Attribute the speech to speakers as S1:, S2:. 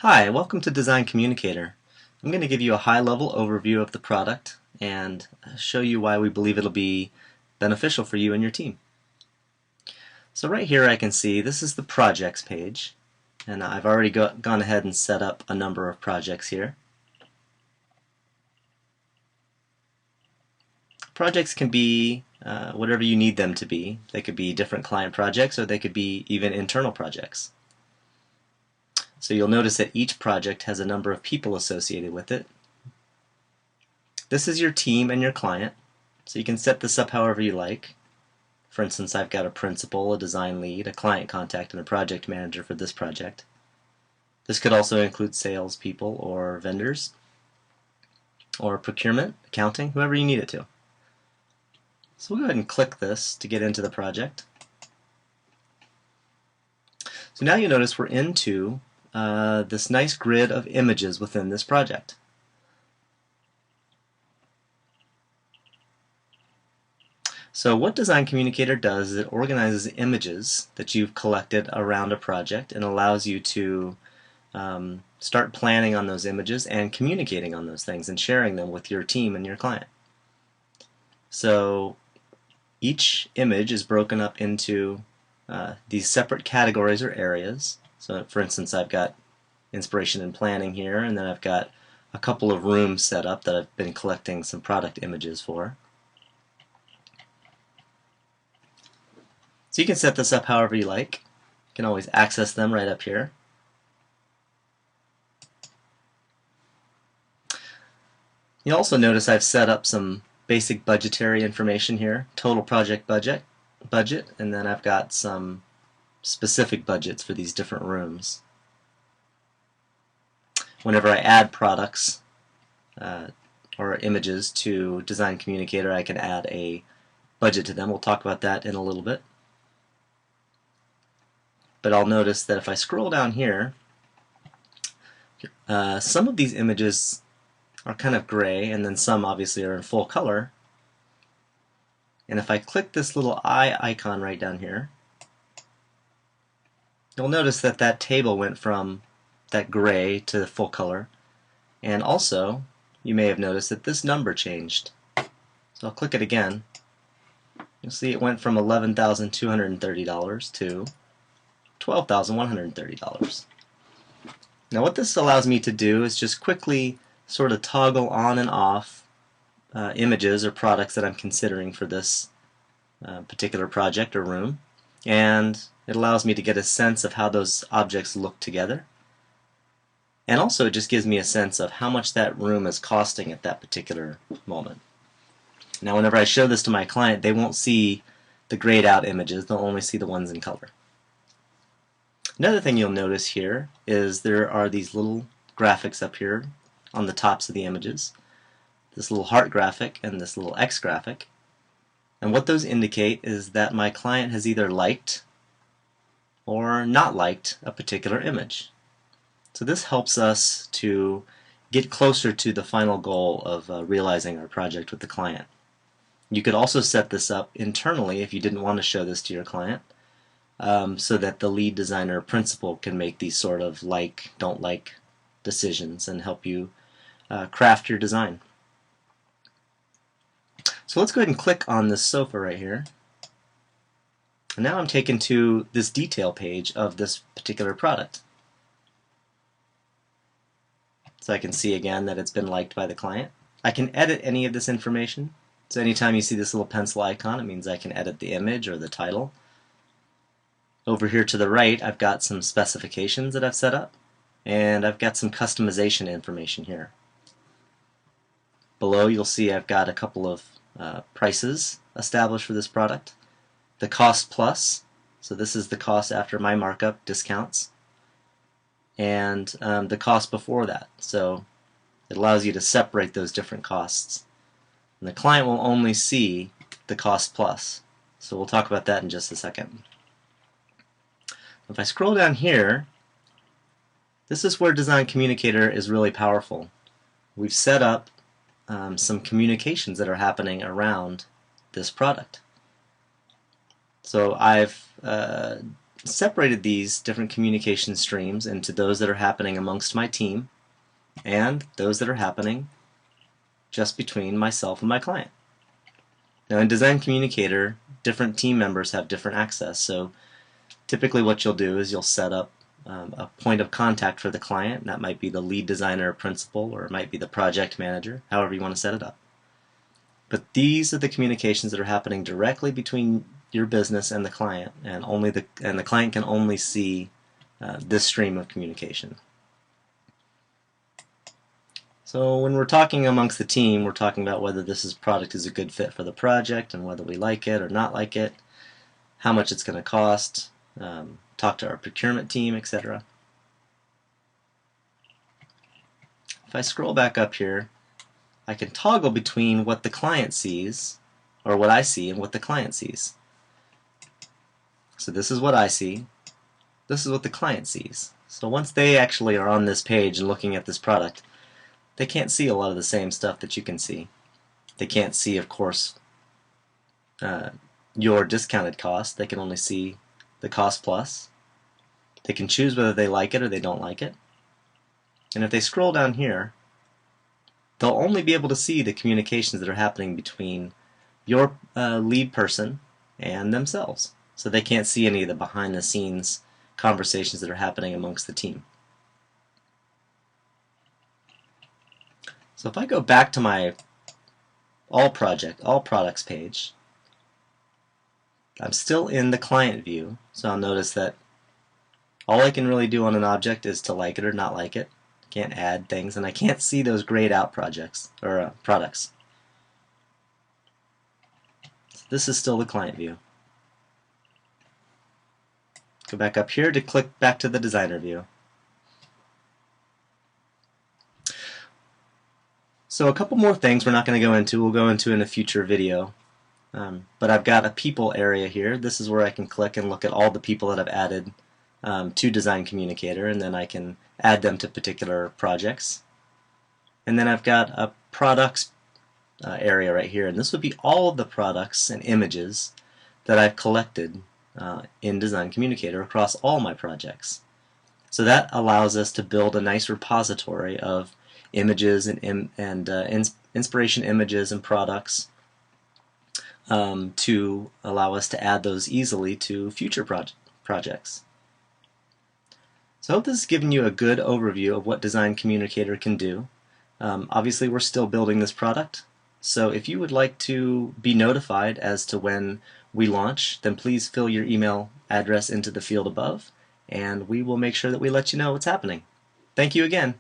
S1: Hi, welcome to Design Communicator. I'm going to give you a high-level overview of the product and show you why we believe it'll be beneficial for you and your team. So right here I can see this is the projects page, and I've already gone ahead and set up a number of projects here. Projects can be whatever you need them to be. They could be different client projects, or they could be even internal projects. So you'll notice that each project has a number of people associated with it. This is your team and your client, so you can set this up however you like. For instance, I've got a principal, a design lead, a client contact, and a project manager for this project. This could also include salespeople or vendors, or procurement, accounting, whoever you need it to. So we'll go ahead and click this to get into the project. So now you notice we're into this nice grid of images within this project. So what Design Communicator does is it organizes images that you've collected around a project and allows you to start planning on those images and communicating on those things and sharing them with your team and your client. So each image is broken up into these separate categories or areas. So for instance, I've got inspiration and planning here, and then I've got a couple of rooms set up that I've been collecting some product images for. So you can set this up however you like. You can always access them right up here. You'll also notice I've set up some basic budgetary information here, total project budget, and then I've got some specific budgets for these different rooms. Whenever I add products or images to Design Communicator, I can add a budget to them. We'll talk about that in a little bit. But I'll notice that if I scroll down here, some of these images are kind of gray, and then some obviously are in full color. And if I click this little eye icon right down here, you'll notice that that table went from that gray to full color. And also, you may have noticed that this number changed. So I'll click it again. You'll see it went from $11,230 to $12,130. Now what this allows me to do is just quickly sort of toggle on and off images or products that I'm considering for this particular project or room, and it allows me to get a sense of how those objects look together, and also it just gives me a sense of how much that room is costing at that particular moment. Now whenever I show this to my client, they won't see the grayed out images, they'll only see the ones in color. Another thing you'll notice here is there are these little graphics up here on the tops of the images. This little heart graphic and this little X graphic. And what those indicate is that my client has either liked or not liked a particular image. So this helps us to get closer to the final goal of realizing our project with the client. You could also set this up internally if you didn't want to show this to your client, so that the lead designer or principal can make these sort of like, don't like decisions and help you craft your design. So let's go ahead and click on this sofa right here. And now I'm taken to this detail page of this particular product. So I can see again that it's been liked by the client. I can edit any of this information. So anytime you see this little pencil icon, it means I can edit the image or the title. Over here to the right, I've got some specifications that I've set up, and I've got some customization information here. Below you'll see I've got a couple of prices established for this product. The cost plus, so this is the cost after my markup discounts, and the cost before that. So it allows you to separate those different costs. And the client will only see the cost plus. So we'll talk about that in just a second. If I scroll down here, this is where Design Communicator is really powerful. We've set up some communications that are happening around this product. So I've separated these different communication streams into those that are happening amongst my team and those that are happening just between myself and my client. Now in Design Communicator, different team members have different access, so typically what you'll do is you'll set up a point of contact for the client. That might be the lead designer or principal, or it might be the project manager, however you want to set it up. But these are the communications that are happening directly between your business and the client, and the client can only see this stream of communication. So when we're talking amongst the team, we're talking about whether this product is a good fit for the project and whether we like it or not like it, how much it's going to cost, talk to our procurement team, etc. If I scroll back up here, I can toggle between what the client sees, or what I see, and what the client sees. So this is what I see. This is what the client sees. So once they actually are on this page and looking at this product, they can't see a lot of the same stuff that you can see. They can't see, of course, your discounted cost. They can only see the cost plus. They can choose whether they like it or they don't like it. And if they scroll down here, they'll only be able to see the communications that are happening between your lead person and themselves. So they can't see any of the behind-the-scenes conversations that are happening amongst the team. So if I go back to my all products page, I'm still in the client view, so I'll notice that all I can really do on an object is to like it or not like it. I can't add things, and I can't see those grayed out projects or products. So this is still the client view. Go back up here to click back to the designer view. So a couple more things we're not going to go into. We'll go into in a future video. But I've got a people area here. This is where I can click and look at all the people that I've added to Design Communicator, and then I can add them to particular projects. And then I've got a products area right here, and this would be all of the products and images that I've collected in Design Communicator across all my projects. So that allows us to build a nice repository of images and inspiration images and products to allow us to add those easily to future projects. So I hope this has given you a good overview of what Design Communicator can do. Obviously we're still building this product, so if you would like to be notified as to when we launch, then please fill your email address into the field above, and we will make sure that we let you know what's happening. Thank you again.